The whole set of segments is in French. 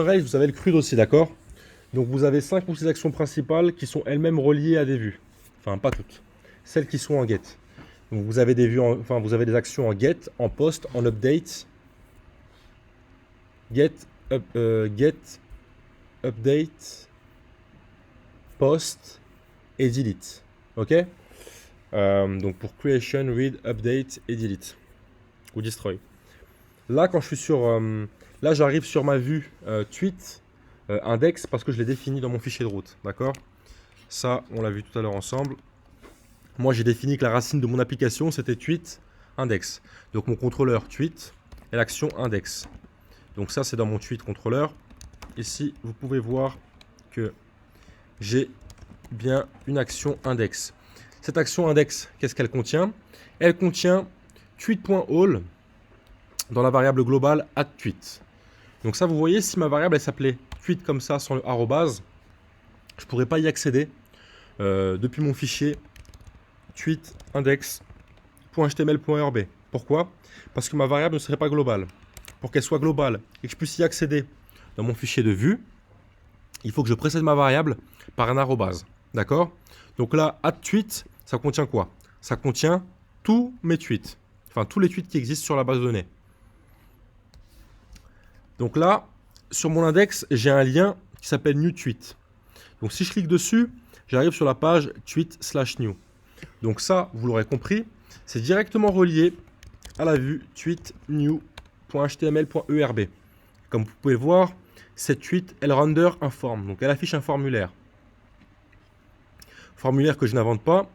Rails, vous avez le CRUD aussi, d'accord? Donc vous avez 5 ou 6 actions principales qui sont elles-mêmes reliées à des vues. Enfin, pas toutes. Celles qui sont en get. Donc vous avez des vues, enfin vous avez des actions en get, en post, en update, get, update, post et delete. Ok? Donc pour creation, read, update et delete. Ou destroy. Là, quand je suis sur. Là, j'arrive sur ma vue tweet index parce que je l'ai défini dans mon fichier de route. D'accord? Ça, on l'a vu tout à l'heure ensemble. Moi, j'ai défini que la racine de mon application, c'était tweet index. Donc mon contrôleur tweet et l'action index. Donc ça, c'est dans mon tweet contrôleur. Ici, vous pouvez voir que j'ai bien une action index. Cette action index, qu'est-ce qu'elle contient? Elle contient tweet.all dans la variable globale @tweet. Donc ça, vous voyez, si ma variable elle s'appelait tweet comme ça sans le arrobase, je ne pourrais pas y accéder depuis mon fichier tweet index.html.rb. Pourquoi? Parce que ma variable ne serait pas globale. Pour qu'elle soit globale et que je puisse y accéder dans mon fichier de vue, il faut que je précède ma variable par un arrobase. D'accord? Donc là, @tweet, ça contient quoi? Ça contient tous mes tweets. Enfin, tous les tweets qui existent sur la base de données. Donc là, sur mon index, j'ai un lien qui s'appelle new tweet. Donc si je clique dessus, j'arrive sur la page tweet/new. Donc ça, vous l'aurez compris, c'est directement relié à la vue tweet new.html.erb. Comme vous pouvez le voir, cette tweet, elle render un form, donc elle affiche un formulaire. Formulaire que je n'invente pas,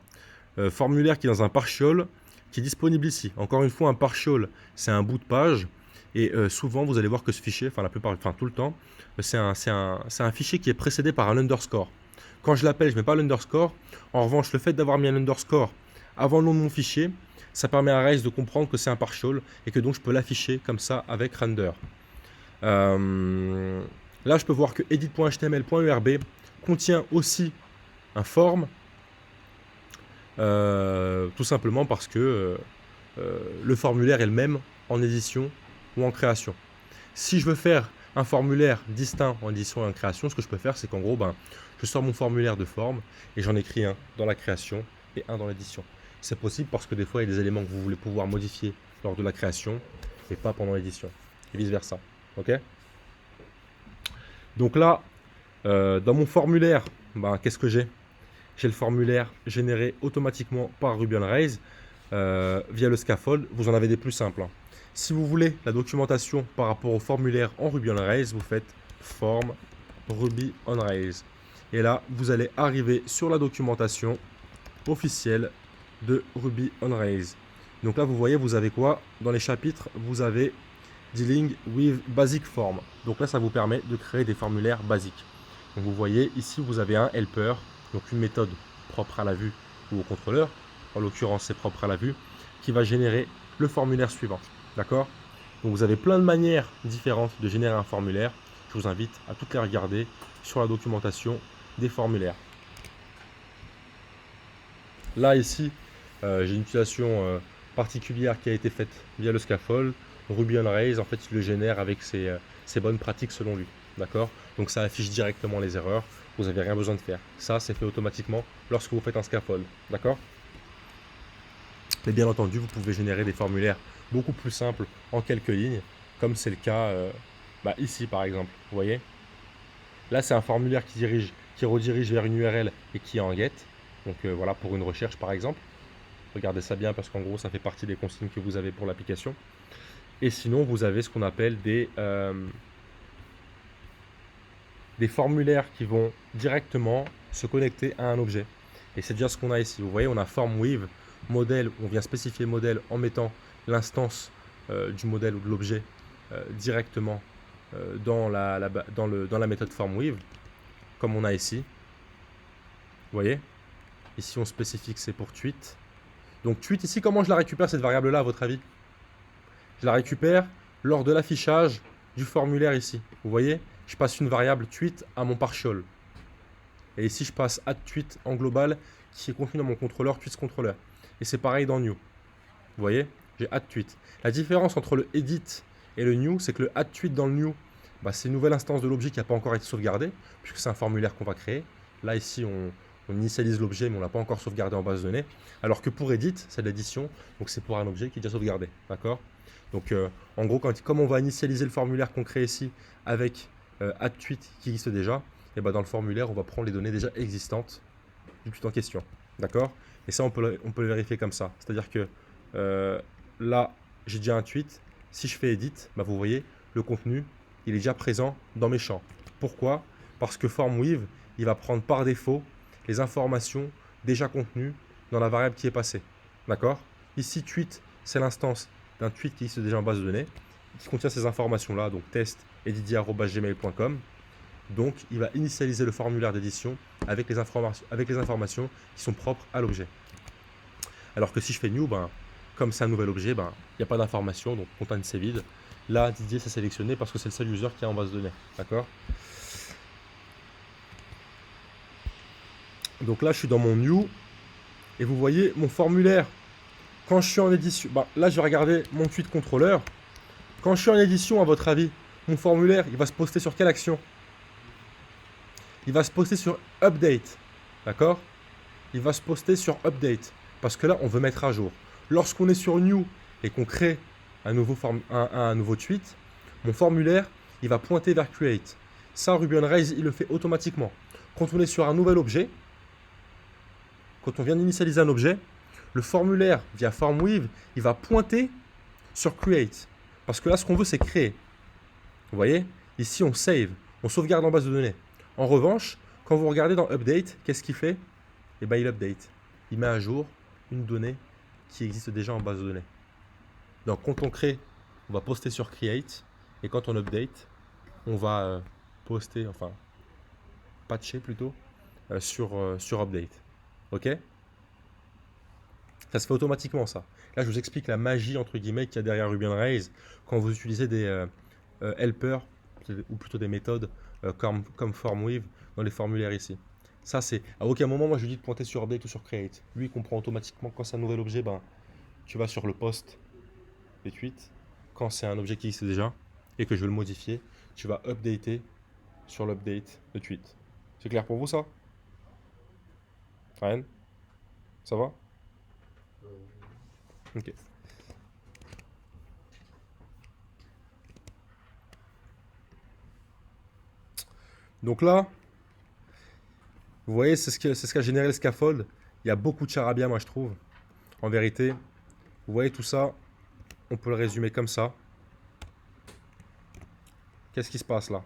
formulaire qui est dans un partial, qui est disponible ici. Encore une fois, un partial, c'est un bout de page, et souvent vous allez voir que ce fichier, enfin la plupart, enfin tout le temps, c'est un fichier qui est précédé par un underscore. Quand je l'appelle, je ne mets pas l'underscore. En revanche, le fait d'avoir mis un underscore avant le nom de mon fichier, ça permet à Rails de comprendre que c'est un partial et que donc je peux l'afficher comme ça avec render. Là, je peux voir que edit.html.erb contient aussi un form, tout simplement parce que le formulaire est le même en édition ou en création. Si je veux faire un formulaire distinct en édition et en création, ce que je peux faire, c'est qu'en gros, je sors mon formulaire de forme et j'en écris un dans la création et un dans l'édition. C'est possible parce que des fois, il y a des éléments que vous voulez pouvoir modifier lors de la création et pas pendant l'édition, et vice-versa. Ok? Donc là, dans mon formulaire, qu'est-ce que j'ai? J'ai le formulaire généré automatiquement par Ruby on Rails via le scaffold. Vous en avez des plus simples. Si vous voulez la documentation par rapport au formulaire en Ruby on Rails, vous faites form Ruby on Rails. Et là, vous allez arriver sur la documentation officielle de Ruby on Rails. Donc là, vous voyez, vous avez quoi? Dans les chapitres, vous avez Dealing with Basic Form. Donc là, ça vous permet de créer des formulaires basiques. Donc vous voyez, ici, vous avez un helper, donc une méthode propre à la vue ou au contrôleur. En l'occurrence, c'est propre à la vue, qui va générer le formulaire suivant. D'accord? Donc vous avez plein de manières différentes de générer un formulaire. Je vous invite à toutes les regarder sur la documentation des formulaires. Là, ici, j'ai une utilisation particulière qui a été faite via le scaffold. Ruby on Rails, en fait, il le génère avec ses bonnes pratiques selon lui. D'accord? Donc ça affiche directement les erreurs. Vous n'avez rien besoin de faire. Ça, c'est fait automatiquement lorsque vous faites un scaffold. D'accord? Mais bien entendu, vous pouvez générer des formulaires beaucoup plus simples en quelques lignes, comme c'est le cas ici par exemple. Vous voyez? Là, c'est un formulaire qui redirige vers une URL et qui est en get. Donc voilà, pour une recherche par exemple. Regardez ça bien parce qu'en gros, ça fait partie des consignes que vous avez pour l'application. Et sinon, vous avez ce qu'on appelle des formulaires qui vont directement se connecter à un objet. Et c'est déjà ce qu'on a ici. Vous voyez, on a form with modèle, on vient spécifier le modèle en mettant l'instance du modèle ou de l'objet directement dans la méthode form with, comme on a ici. Vous voyez, ici on spécifie que c'est pour tweet. Donc tweet ici, comment je la récupère cette variable là à votre avis? Je la récupère lors de l'affichage du formulaire ici. Vous voyez, je passe une variable tweet à mon partial. Et ici je passe @tweet en global qui est contenu dans mon contrôleur tweetsController. Et c'est pareil dans new. Vous voyez, j'ai @tweet. La différence entre le edit et le new, c'est que le @tweet dans le new bah, c'est une nouvelle instance de l'objet qui n'a pas encore été sauvegardée, puisque c'est un formulaire qu'on va créer. Là, ici, on initialise l'objet, mais on ne l'a pas encore sauvegardé en base de données. Alors que pour edit, c'est de l'édition, donc c'est pour un objet qui est déjà sauvegardé. D'accord? Donc, en gros, comme on va initialiser le formulaire qu'on crée ici avec add_tweet qui existe déjà, et bah, dans le formulaire, on va prendre les données déjà existantes du tweet en question. D'accord? Et ça, on peut le vérifier comme ça. C'est-à-dire que là, j'ai déjà un tweet. Si je fais edit, bah, vous voyez, le contenu, il est déjà présent dans mes champs. Pourquoi? Parce que FormWeave, il va prendre par défaut les informations déjà contenues dans la variable qui est passée. D'accord? Ici, tweet, c'est l'instance d'un tweet qui existe déjà en base de données, qui contient ces informations-là, donc test et didier@gmail.com. Donc, il va initialiser le formulaire d'édition avec les informations qui sont propres à l'objet. Alors que si je fais new, ben, comme c'est un nouvel objet, ben, il n'y a pas d'information, donc content c'est vide. Là, Didier s'est sélectionné parce que c'est le seul user qui est en base de données. D'accord? Donc là, je suis dans mon new. Et vous voyez mon formulaire. Quand je suis en édition, ben, là, je vais regarder mon tweet contrôleur. Quand je suis en édition, à votre avis, mon formulaire, il va se poster sur quelle action? Il va se poster sur update. D'accord? Il va se poster sur update. Parce que là, on veut mettre à jour. Lorsqu'on est sur new et qu'on crée un nouveau tweet, mon formulaire, il va pointer vers create. Ça, Ruby on Rails, il le fait automatiquement. Quand on est sur un nouvel objet, quand on vient d'initialiser un objet, le formulaire via FormWeave, il va pointer sur create. Parce que là, ce qu'on veut, c'est créer. Vous voyez? Ici, on save, on sauvegarde en base de données. En revanche, quand vous regardez dans update, qu'est-ce qu'il fait? Eh bien, il update. Il met à jour une donnée qui existe déjà en base de données. Donc, quand on crée, on va poster sur create. Et quand on update, on va poster, enfin, patcher plutôt, sur update. Ok? Ça se fait automatiquement, ça. Là, je vous explique la magie, entre guillemets, qu'il y a derrière Ruby on Rails quand vous utilisez des helpers, ou plutôt des méthodes comme FormWeave dans les formulaires ici. Ça, c'est... À aucun moment, moi, je lui dis de pointer sur update ou sur create. Lui, il comprend automatiquement quand c'est un nouvel objet, ben, tu vas sur le post des tweets. Quand c'est un objet qui existe déjà et que je veux le modifier, tu vas updater sur l'update de tweet. C'est clair pour vous, ça? Ryan? Ça va? Ok. Donc là, vous voyez, c'est ce qu'a généré le scaffold. Il y a beaucoup de charabia, moi, je trouve. En vérité, vous voyez tout ça, on peut le résumer comme ça. Qu'est-ce qui se passe là?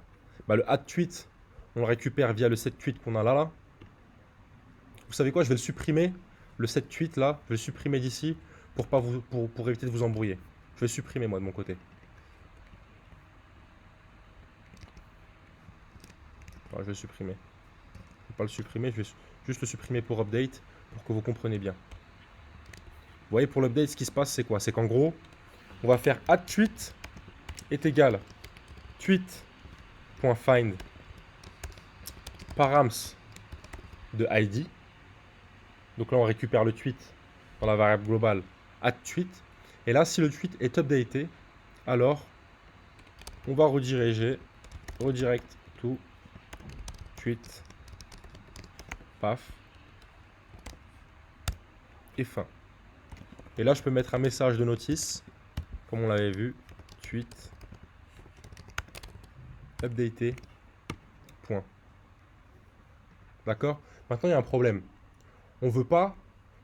Bah, le add tweet, on le récupère via le set tweet qu'on a là. Vous savez quoi? Je vais le supprimer. Le set tweet là, je vais le supprimer d'ici pour éviter de vous embrouiller. Je vais le supprimer moi de mon côté. Voilà, je vais le supprimer. Je ne vais pas le supprimer, je vais juste le supprimer pour update pour que vous compreniez bien. Vous voyez, pour l'update, ce qui se passe, c'est quoi? C'est qu'en gros, on va faire add tweet est égal tweet.find params de ID. Donc là, on récupère le tweet dans la variable globale add tweet. Et là, si le tweet est updaté, alors on va rediriger redirect to tweet paf et fin. Et là, je peux mettre un message de notice, comme on l'avait vu, tweet updaté point. D'accord? Maintenant, il y a un problème. On ne veut pas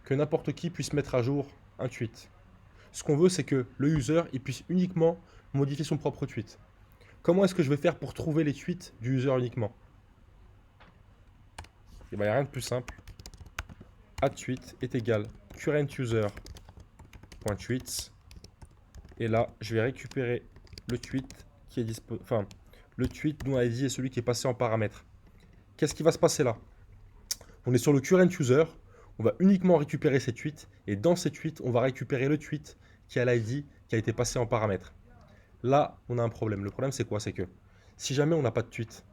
que n'importe qui puisse mettre à jour un tweet. Ce qu'on veut, c'est que le user il puisse uniquement modifier son propre tweet. Comment est-ce que je vais faire pour trouver les tweets du user uniquement? Il n'y a rien de plus simple. add_tweet est égal current_user.tweets. Et là, je vais récupérer le tweet qui est disponible. Enfin, le tweet dont ID est celui qui est passé en paramètre. Qu'est-ce qui va se passer là? On est sur le current user. On va uniquement récupérer ces tweets. Et dans ces tweets, on va récupérer le tweet qui a l'ID qui a été passé en paramètre. Là, on a un problème. Le problème, c'est quoi? C'est que si jamais on n'a pas de tweet,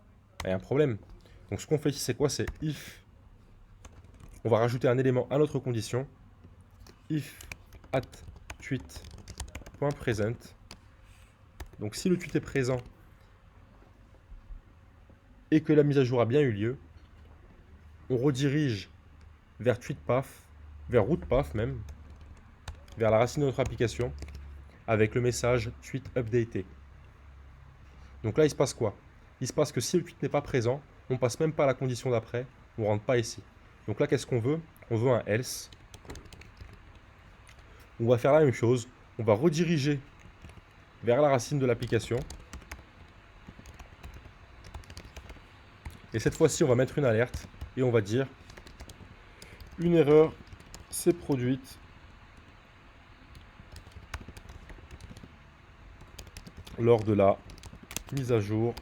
il y a un problème. Donc, ce qu'on fait ici, c'est quoi? C'est if. On va rajouter un élément à notre condition. If at tweet.present. Donc, si le tweet est présent et que la mise à jour a bien eu lieu, on redirige vers tweetPath, vers rootPath même, vers la racine de notre application, avec le message tweet updaté. Donc là, il se passe quoi? Il se passe que si le tweet n'est pas présent, on passe même pas à la condition d'après, on ne rentre pas ici. Donc là, qu'est-ce qu'on veut? On veut un else. On va faire la même chose, on va rediriger vers la racine de l'application. Et cette fois-ci, on va mettre une alerte et on va dire une erreur s'est produite lors de la mise à jour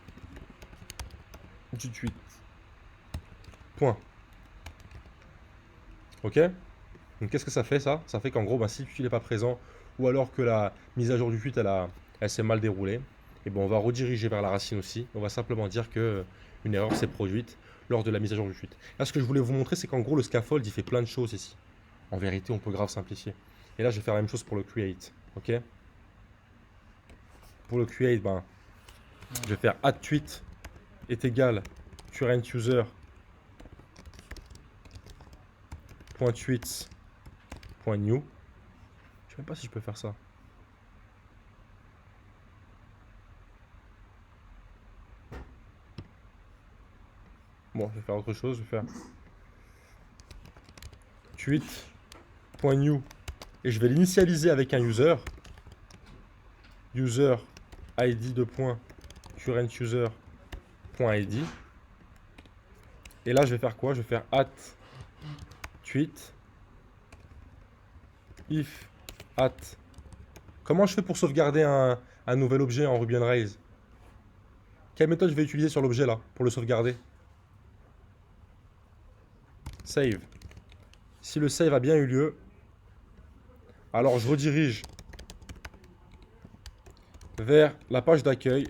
du tweet. Point. Ok? Donc qu'est-ce que ça fait ça? Ça fait qu'en gros, si le tweet n'est pas présent ou alors que la mise à jour du tweet elle s'est mal déroulée, et on va rediriger vers la racine aussi. On va simplement dire que une erreur s'est produite lors de la mise à jour du tweet. Là, ce que je voulais vous montrer, c'est qu'en gros, le scaffold, il fait plein de choses ici. En vérité, on peut grave simplifier. Et là, je vais faire la même chose pour le create. Ok? Pour le create, je vais faire add tweet est égal current user .tweets .new. Je sais même pas si je peux faire ça. Bon, je vais faire autre chose. Je vais faire tweet.new et je vais l'initialiser avec un user. User id de point current user .id. Et là, je vais faire quoi? Je vais faire at tweet if at. Comment je fais pour sauvegarder un nouvel objet en Ruby on Rails? Quelle méthode je vais utiliser sur l'objet là pour le sauvegarder? Save. Si le save a bien eu lieu, alors je redirige vers la page d'accueil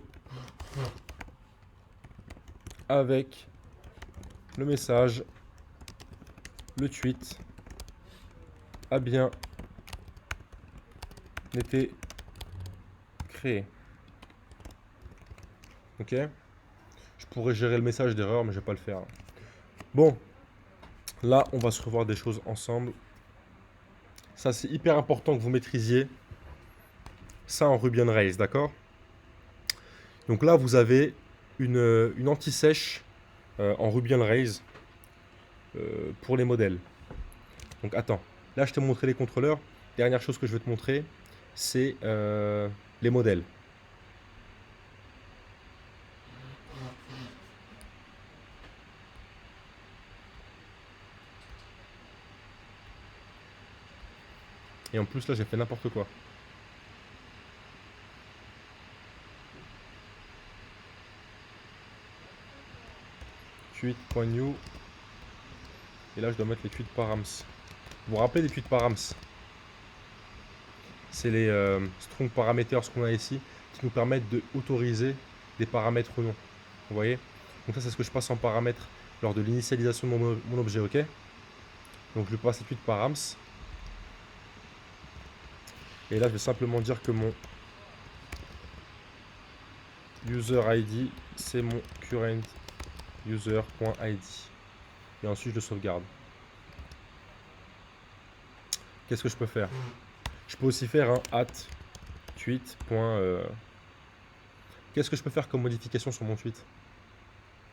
avec le message le tweet a bien été créé. Ok? Je pourrais gérer le message d'erreur, mais je vais pas le faire. Bon, là, on va se revoir des choses ensemble. Ça, c'est hyper important que vous maîtrisiez ça en Ruby on Rails, d'accord? Donc là, vous avez une anti-sèche en Ruby on Rails pour les modèles. Donc attends, là, je t'ai montré les contrôleurs. Dernière chose que je vais te montrer, c'est les modèles. Et en plus, là, j'ai fait n'importe quoi. Tweet.new. Et là, je dois mettre les tweets params. Vous vous rappelez des tweets params? C'est les strong parameters qu'on a ici qui nous permettent d'autoriser des paramètres ou non. Vous voyez? Donc ça, c'est ce que je passe en paramètres lors de l'initialisation de mon objet, ok? Donc je lui passe les tweets params. Et là, je vais simplement dire que mon user ID, c'est mon current user.id. Et ensuite, je le sauvegarde. Qu'est-ce que je peux faire? Je peux aussi faire un at tweet. Qu'est-ce que je peux faire comme modification sur mon tweet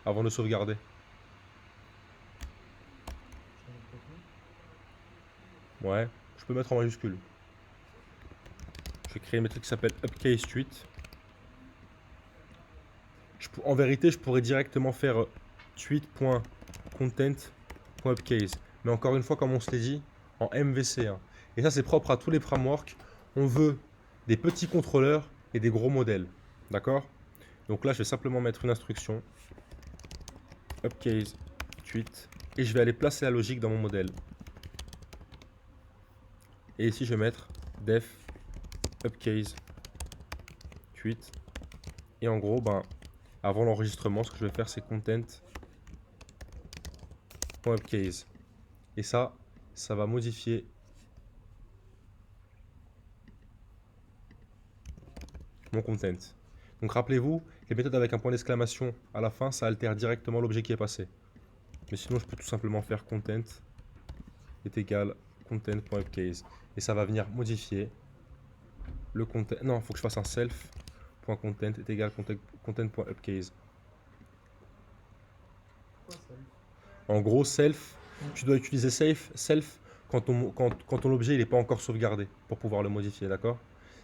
avant de sauvegarder? Ouais, je peux mettre en majuscule. Je vais créer une méthode qui s'appelle upcase tweet. En vérité, je pourrais directement faire tweet.content.upcase. Mais encore une fois, comme on se l'est dit, en MVC. Hein. Et ça, c'est propre à tous les frameworks. On veut des petits contrôleurs et des gros modèles. D'accord? Donc là, je vais simplement mettre une instruction. Upcase tweet. Et je vais aller placer la logique dans mon modèle. Et ici, je vais mettre def upcase tweet. Et en gros, avant l'enregistrement, ce que je vais faire, c'est content.upcase. Et ça va modifier mon content. Donc rappelez-vous, les méthodes avec un point d'exclamation à la fin, ça altère directement l'objet qui est passé. Mais sinon, je peux tout simplement faire content est égal content.upcase. Et ça va venir modifier le content. Non, il faut que je fasse un self.content est égal content.upcase. En gros, self, tu dois utiliser self quand ton objet n'est pas encore sauvegardé pour pouvoir le modifier, d'accord?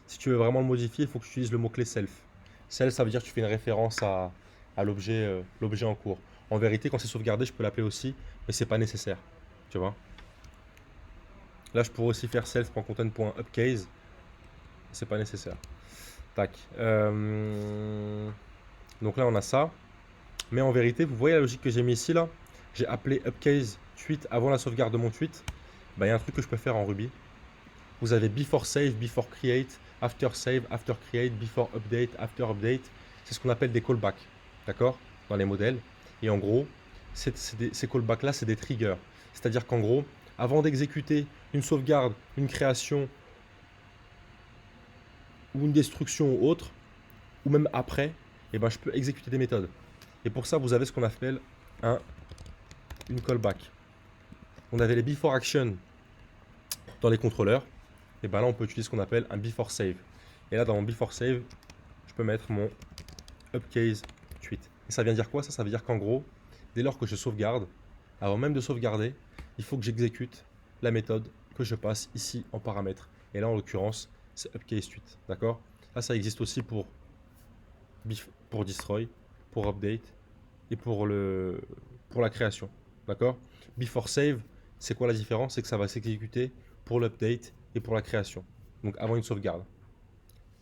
Si tu veux vraiment le modifier, il faut que tu utilises le mot-clé self. Self, ça veut dire que tu fais une référence à l'objet en cours. En vérité, quand c'est sauvegardé, je peux l'appeler aussi, mais c'est pas nécessaire. Tu vois? Là, je pourrais aussi faire self.content.upcase. C'est pas nécessaire. Tac. Donc là, on a ça. Mais en vérité, vous voyez la logique que j'ai mis ici là? J'ai appelé upcase tweet avant la sauvegarde de mon tweet. Bah, il y a un truc que je peux faire en Ruby. Vous avez before save, before create, after save, after create, before update, after update. C'est ce qu'on appelle des callbacks. D'accord? Dans les modèles. Et en gros, ces callbacks là, c'est des triggers. C'est-à-dire qu'en gros, avant d'exécuter une sauvegarde, une création ou une destruction ou autre, ou même après, eh ben, je peux exécuter des méthodes. Et pour ça, vous avez ce qu'on appelle une callback. On avait les before action dans les contrôleurs. Et ben là, on peut utiliser ce qu'on appelle un before save. Et là, dans mon before save, je peux mettre mon upcase tweet. Et ça vient dire quoi? Ça veut dire qu'en gros, dès lors que je sauvegarde, avant même de sauvegarder, il faut que j'exécute la méthode que je passe ici en paramètres. Et là, en l'occurrence, c'est upcase tweet. D'accord? Là, ça existe aussi pour destroy, pour update et pour la création. D'accord? Before save, c'est quoi la différence? C'est que ça va s'exécuter pour l'update et pour la création. Donc avant une sauvegarde.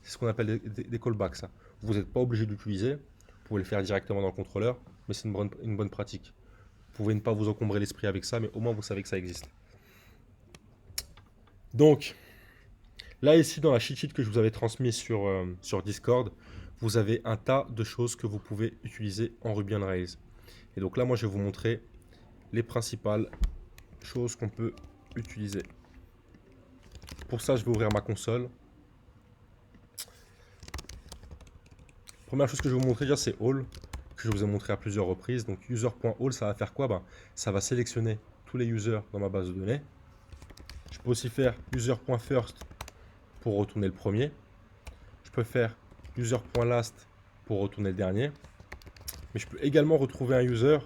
C'est ce qu'on appelle des callbacks, ça. Vous n'êtes pas obligé d'utiliser, vous pouvez le faire directement dans le contrôleur, mais c'est une bonne pratique. Vous pouvez ne pas vous encombrer l'esprit avec ça, mais au moins vous savez que ça existe. Donc, là ici dans la cheat sheet que je vous avais transmis sur Discord, vous avez un tas de choses que vous pouvez utiliser en Ruby on Rails. Et donc là, moi, je vais vous montrer les principales choses qu'on peut utiliser. Pour ça, je vais ouvrir ma console. Première chose que je vais vous montrer déjà, c'est all, que je vous ai montré à plusieurs reprises. Donc user.all, ça va faire quoi? Ça va sélectionner tous les users dans ma base de données. Je peux aussi faire user.first pour retourner le premier. Je peux faire user.last pour retourner le dernier. Mais je peux également retrouver un user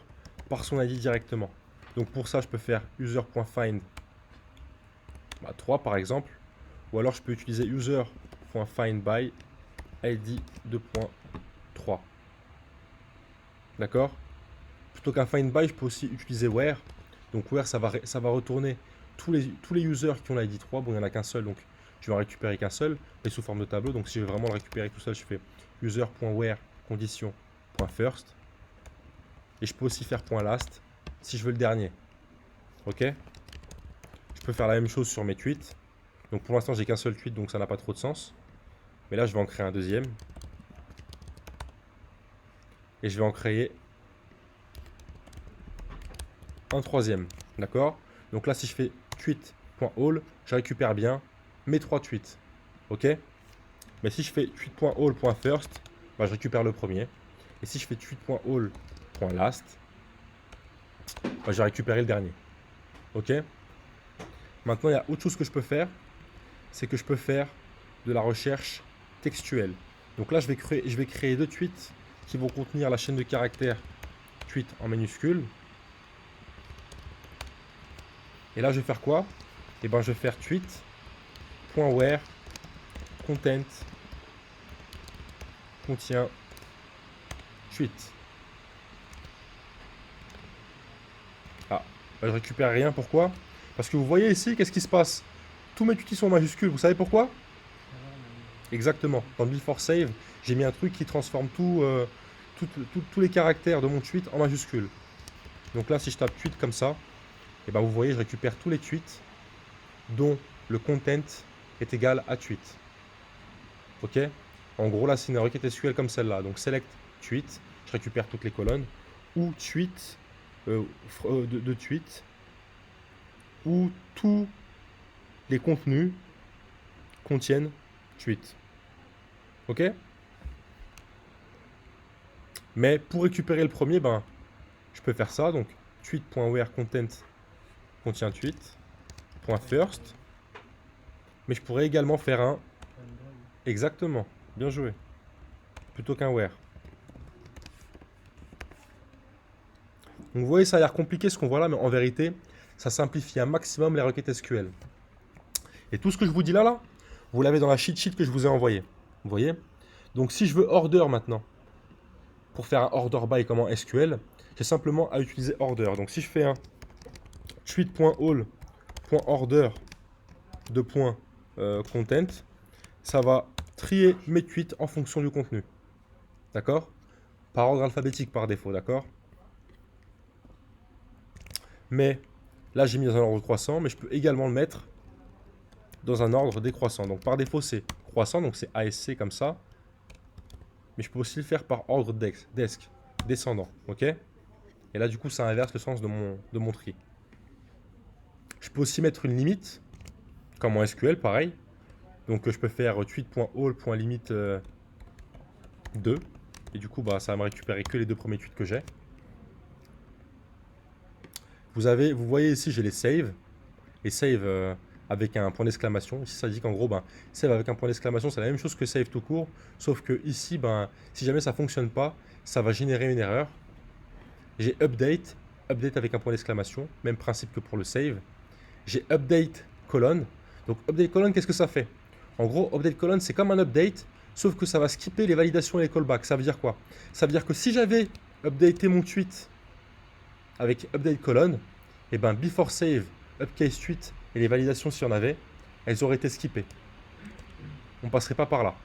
par son ID directement. Donc pour ça, je peux faire user.find 3 par exemple. Ou alors je peux utiliser user.findBy ID 2.3. D'accord? Plutôt qu'un findBy, je peux aussi utiliser where. Donc where, ça va retourner tous les users qui ont l'ID 3. Bon, il n'y en a qu'un seul, donc je vais en récupérer qu'un seul, mais sous forme de tableau. Donc si je veux vraiment le récupérer tout seul, je fais user.where condition.first. Et je peux aussi faire .last si je veux le dernier. Ok? Je peux faire la même chose sur mes tweets. Donc pour l'instant, j'ai qu'un seul tweet, donc ça n'a pas trop de sens. Mais là, je vais en créer un deuxième. Et je vais en créer un troisième. D'accord? Donc là, si je fais tweet.all, je récupère bien mes 3 tweets. Ok? Mais si je fais tweet.all.first, je récupère le premier. Et si je fais tweet.all.last, je vais récupérer le dernier. Ok? Maintenant, il y a autre chose que je peux faire. C'est que je peux faire de la recherche textuelle. Donc là, je vais créer 2 tweets qui vont contenir la chaîne de caractères tweet en minuscule. Et là, je vais faire quoi? Et je vais faire tweet.where content contient tweet. Ah, je récupère rien. Pourquoi? Parce que vous voyez ici, qu'est-ce qui se passe? Tous mes tweets sont en majuscules. Vous savez pourquoi? Exactement. Dans le before save, j'ai mis un truc qui transforme tous les caractères de mon tweet en majuscules. Donc là, si je tape tweet comme ça, et vous voyez, je récupère tous les tweets dont le content est égal à tweet. Ok? En gros, là, c'est une requête SQL comme celle-là. Donc select tweet, je récupère toutes les colonnes, ou tweet de tweet, où tous les contenus contiennent tweet. Ok? Mais pour récupérer le premier, ben, je peux faire ça. Donc, tweet.where content contient tweet.first. Mais je pourrais également faire un... Exactement. Bien joué. Plutôt qu'un where. Donc vous voyez, ça a l'air compliqué ce qu'on voit là, mais en vérité, ça simplifie un maximum les requêtes SQL. Et tout ce que je vous dis là, vous l'avez dans la cheat sheet que je vous ai envoyée. Vous voyez? Donc si je veux order maintenant, pour faire un order by comme en SQL, j'ai simplement à utiliser order. Donc si je fais un tweet.all.order de point content, ça va trier mes tweets en fonction du contenu. D'accord? Par ordre alphabétique par défaut, d'accord? Mais là, j'ai mis dans un ordre croissant, mais je peux également le mettre dans un ordre décroissant. Donc par défaut, c'est croissant, donc c'est ASC comme ça. Mais je peux aussi le faire par ordre desk descendant, ok? Et là, du coup, ça inverse le sens de mon tri. Je peux aussi mettre une limite, comme en SQL, pareil. Donc je peux faire tweet.all.limite 2. Et du coup, bah, ça va me récupérer que les deux premiers tweets que j'ai. Vous voyez ici, j'ai les save. Et save avec un point d'exclamation. Ici, ça dit qu'en gros, ben, save avec un point d'exclamation, c'est la même chose que save tout court. Sauf que ici, ben, si jamais ça ne fonctionne pas, ça va générer une erreur. J'ai update, update avec un point d'exclamation. Même principe que pour le save. J'ai update colonne. Donc update colonne, qu'est-ce que ça fait? En gros, update colonne, c'est comme un update, sauf que ça va skipper les validations et les callbacks. Ça veut dire quoi? Ça veut dire que si j'avais updaté mon tweet avec update colonne, et ben before save, upcase tweet et les validations s'il y en avait, elles auraient été skippées. On ne passerait pas par là.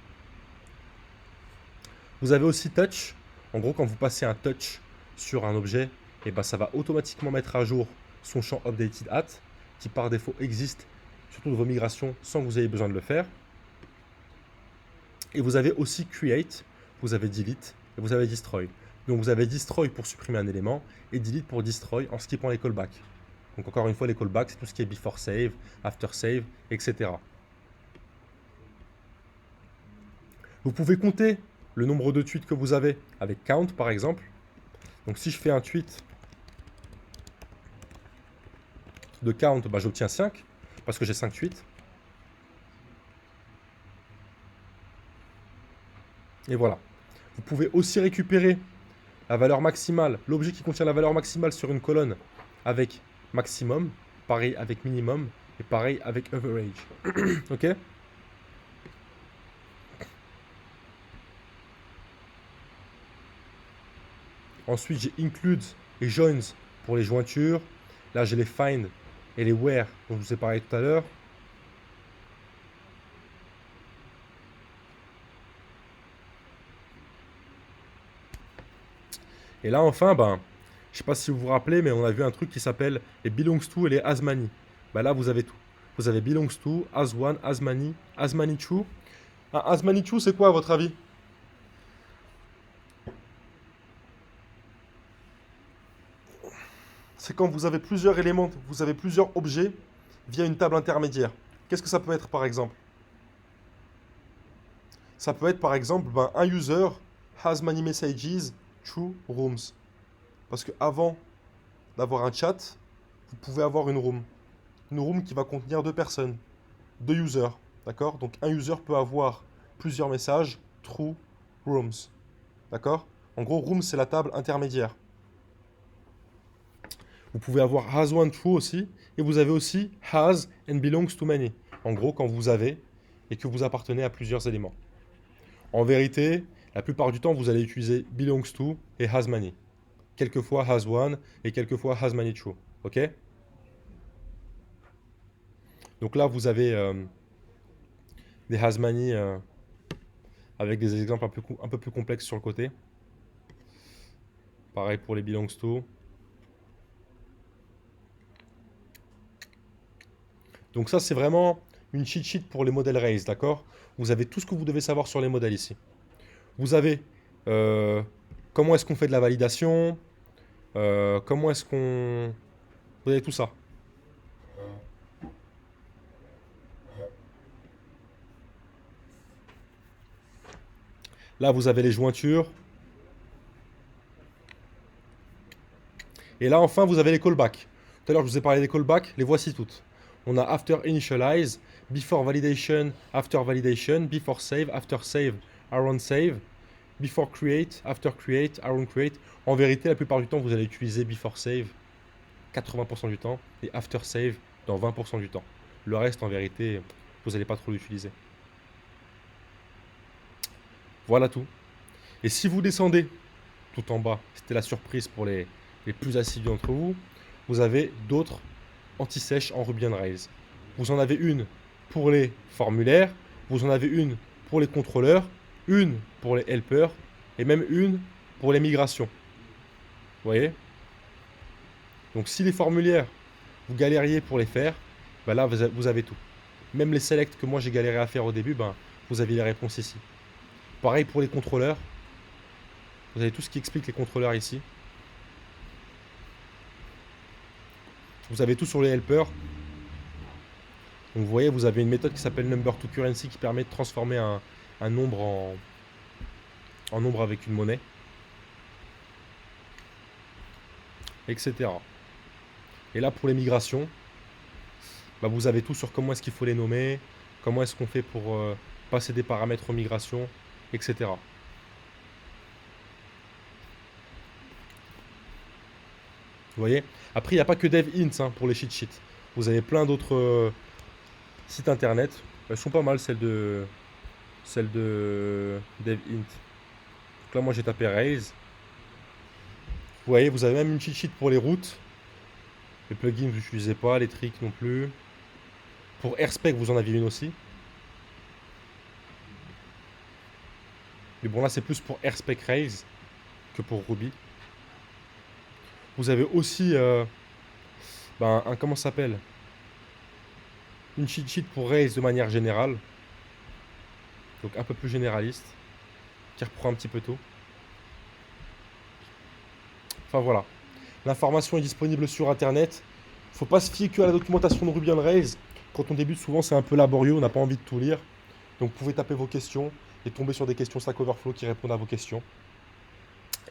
Vous avez aussi touch. En gros, quand vous passez un touch sur un objet, et ben ça va automatiquement mettre à jour son champ updated at, qui par défaut existe sur toutes vos migrations sans que vous ayez besoin de le faire. Et vous avez aussi create, vous avez delete et vous avez destroy. Donc vous avez destroy pour supprimer un élément et delete pour destroy en skippant les callbacks. Donc encore une fois, les callbacks, c'est tout ce qui est before save, after save, etc. Vous pouvez compter le nombre de tweets que vous avez avec count par exemple. Donc si je fais un tweet de count, bah, j'obtiens 5 parce que j'ai 5 tweets. Et voilà. Vous pouvez aussi récupérer la valeur maximale, l'objet qui contient la valeur maximale sur une colonne avec maximum, pareil avec minimum et pareil avec average. Ok? Ensuite, j'ai include et joins pour les jointures. Là, j'ai les find et les where dont je vous ai parlé tout à l'heure. Et là, enfin, ben, je sais pas si vous vous rappelez, mais on a vu un truc qui s'appelle les belongs to et les as many. Ben là, vous avez tout. Vous avez belongs to, as one, as many true. Un as many true, c'est quoi à votre avis? C'est quand vous avez plusieurs éléments, vous avez plusieurs objets via une table intermédiaire. Qu'est-ce que ça peut être par exemple? Ça peut être par exemple ben, un user has many messages, true rooms. Parce que avant d'avoir un chat, vous pouvez avoir une room. Une room qui va contenir deux personnes, deux users. D'accord? Donc un user peut avoir plusieurs messages, true rooms. D'accord? En gros, room c'est la table intermédiaire. Vous pouvez avoir has one true aussi. Et vous avez aussi has and belongs to many. En gros, quand vous avez et que vous appartenez à plusieurs éléments. En vérité, la plupart du temps, vous allez utiliser belongs to et has many. Quelquefois has one et quelquefois has many true. Ok? Donc là, vous avez des has many avec des exemples un peu plus complexes sur le côté. Pareil pour les belongs to. Donc ça, c'est vraiment une cheat sheet pour les modèles raise, d'accord? Vous avez tout ce que vous devez savoir sur les modèles ici. Vous avez comment est-ce qu'on fait de la validation, comment est-ce qu'on... Vous avez tout ça. Là, vous avez les jointures. Et là, enfin, vous avez les callbacks. Tout à l'heure, je vous ai parlé des callbacks, les voici toutes. On a after initialize, before validation, before save, after save, around save, before create, around create. En vérité, la plupart du temps, vous allez utiliser before save 80% du temps et after save dans 20% du temps. Le reste, en vérité, vous n'allez pas trop l'utiliser. Voilà tout. Et si vous descendez tout en bas, c'était la surprise pour les plus assidus d'entre vous, vous avez d'autres anti-sèches en Ruby on Rails. Vous en avez une pour les formulaires, vous en avez une pour les contrôleurs, une pour les helpers et même une pour les migrations. Vous voyez? Donc si les formulaires, vous galériez pour les faire, ben là vous avez tout. Même les selects que moi j'ai galéré à faire au début, ben, vous avez les réponses ici. Pareil pour les contrôleurs. Vous avez tout ce qui explique les contrôleurs ici. Vous avez tout sur les helpers. Donc vous voyez, vous avez une méthode qui s'appelle number to currency qui permet de transformer un nombre en nombre avec une monnaie, etc. Et là pour les migrations, bah, vous avez tout sur comment est-ce qu'il faut les nommer, comment est-ce qu'on fait pour passer des paramètres aux migrations, etc. Vous voyez? Après, il n'y a pas que DevInts hein, pour les cheat sheets. Vous avez plein d'autres sites internet. Elles sont pas mal, celles de DevInt. Donc là, moi, j'ai tapé Rails. Vous voyez, vous avez même une cheat sheet pour les routes. Les plugins, vous n'utilisez pas. Les tricks non plus. Pour AirSpec, vous en aviez une aussi. Mais bon, là, c'est plus pour AirSpec Rails que pour Ruby. Vous avez aussi comment ça s'appelle? Une cheat sheet pour Rails de manière générale. Donc un peu plus généraliste. Qui reprend un petit peu tout. Enfin voilà. L'information est disponible sur internet. Faut pas se fier que à la documentation de Ruby on Rails. Quand on débute, souvent c'est un peu laborieux, on n'a pas envie de tout lire. Donc vous pouvez taper vos questions et tomber sur des questions Stack Overflow qui répondent à vos questions.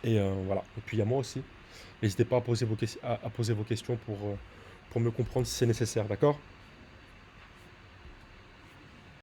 Et voilà. Et puis il y a moi aussi. N'hésitez pas à poser vos questions pour me comprendre si c'est nécessaire, d'accord?